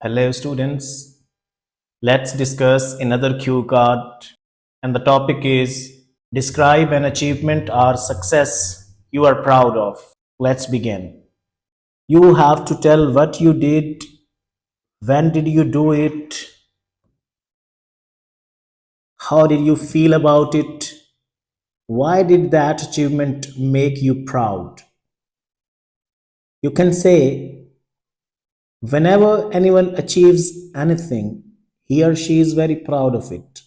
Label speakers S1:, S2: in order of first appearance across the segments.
S1: Hello, students. Let's discuss another cue card. And the topic is describe an achievement or success you are proud of. Let's begin. You have to tell what you did, when did you do it, how did you feel about it, why did that achievement make you proud. You can say, whenever anyone achieves anything, he or she is very proud of it.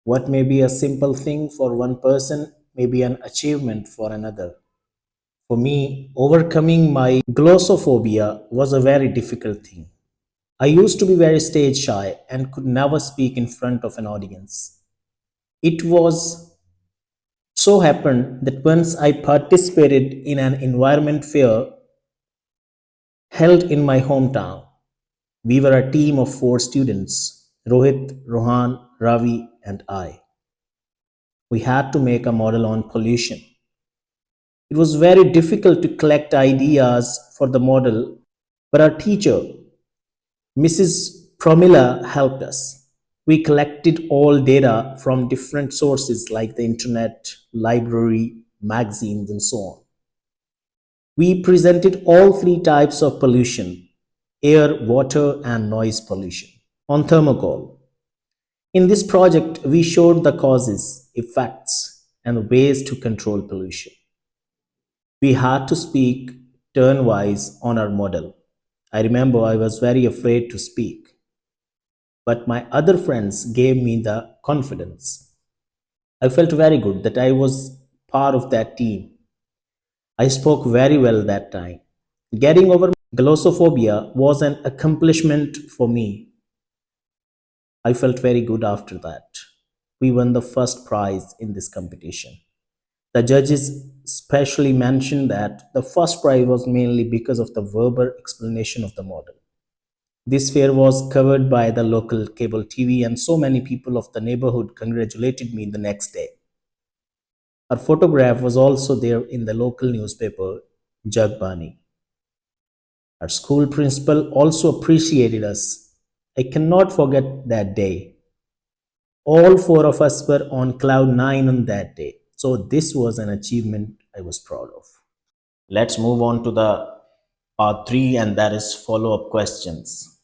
S1: What may be a simple thing for one person may be an achievement for another. For me, overcoming my glossophobia was a very difficult thing. I used to be very stage shy and could never speak in front of an audience. It was so happened that once I participated in an environment fair held in my hometown. We were a team of 4 students: Rohit, Rohan, Ravi, and I. We had to make a model on pollution. It was very difficult to collect ideas for the model, but our teacher, Mrs. Promila, helped us. We collected all data from different sources like the internet, library, magazines, and so on. We presented all 3 types of pollution: air, water, and noise pollution on thermocol. In this project, we showed the causes, effects, and ways to control pollution. We had to speak turn-wise on our model. I remember I was very afraid to speak, but my other friends gave me the confidence. I felt very good that I was part of that team. I spoke very well that time. Getting over glossophobia was an accomplishment for me. I felt very good after that. We won the first prize in this competition. The judges specially mentioned that the first prize was mainly because of the verbal explanation of the model. This fair was covered by the local cable TV, and so many people of the neighborhood congratulated me the next day. Our photograph was also there in the local newspaper, Jagbani. Our school principal also appreciated us. I cannot forget that day. All 4 of us were on cloud 9 on that day. So, this was an achievement I was proud of. Let's move on to the part 3, and that is follow up questions.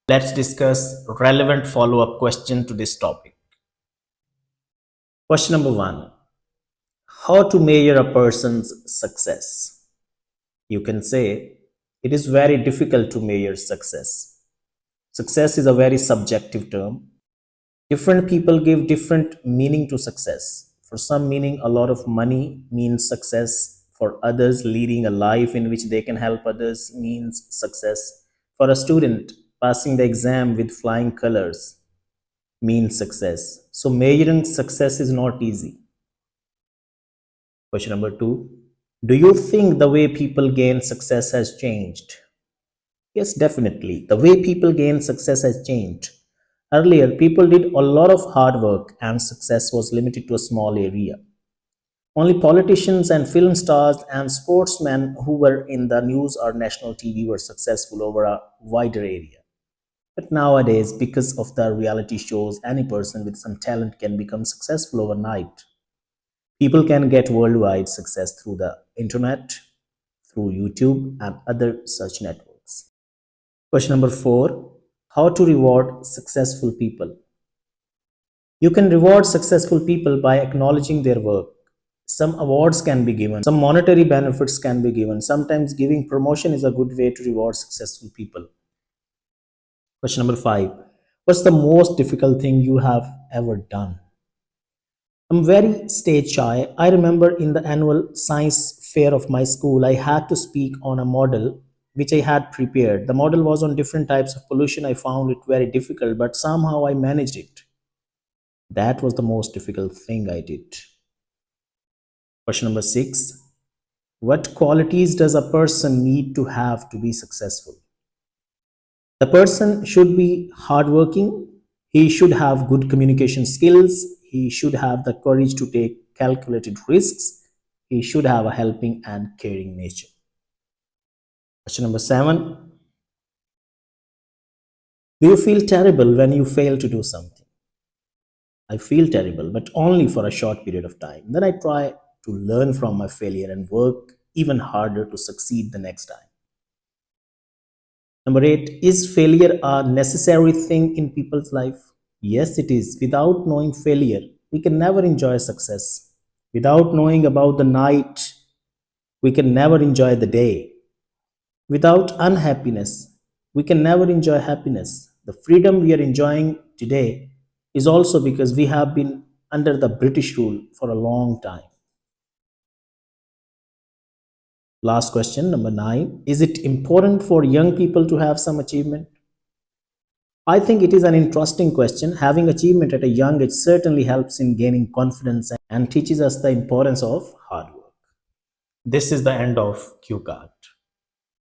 S1: Let's discuss relevant follow up question to this topic. Question number 1: how to measure a person's success? You can say it is very difficult to measure success. Success is a very subjective term. Different people give different meaning to success. For some, meaning a lot of money means success. For others, leading a life in which they can help others means success. For a student, passing the exam with flying colors means success. So, measuring success is not easy. Question number 2: do you think the way people gain success has changed? Yes, definitely. The way people gain success has changed. Earlier, people did a lot of hard work and success was limited to a small area. Only politicians and film stars and sportsmen who were in the news or national TV were successful over a wider area. But nowadays, because of the reality shows, any person with some talent can become successful overnight. People can get worldwide success through the internet, through YouTube, and other such networks. Question number 4: how to reward successful people? You can reward successful people by acknowledging their work. Some awards can be given, some monetary benefits can be given. Sometimes giving promotion is a good way to reward successful people. Question number 5: what's the most difficult thing you have ever done? I'm very stage shy. I remember in the annual science fair of my school, I had to speak on a model which I had prepared. The model was on different types of pollution. I found it very difficult, but somehow I managed it. That was the most difficult thing I did. Question number 6: what qualities does a person need to have to be successful? The person should be hardworking. He should have good communication skills. He should have the courage to take calculated risks. He should have a helping and caring nature. Question number 7: Do you feel terrible when you fail to do something? I feel terrible, but only for a short period of time. Then I try to learn from my failure and work even harder to succeed the next time. Number eight, is failure a necessary thing in people's life? Yes, it is. Without knowing failure, we can never enjoy success. Without knowing about the night, we can never enjoy the day. Without unhappiness, we can never enjoy happiness. The freedom we are enjoying today is also because we have been under the British rule for a long time. Last question, number nine. Is it important for young people to have some achievement? I think it is an interesting question. Having achievement at a young age certainly helps in gaining confidence and teaches us the importance of hard work. This is the end of Q card.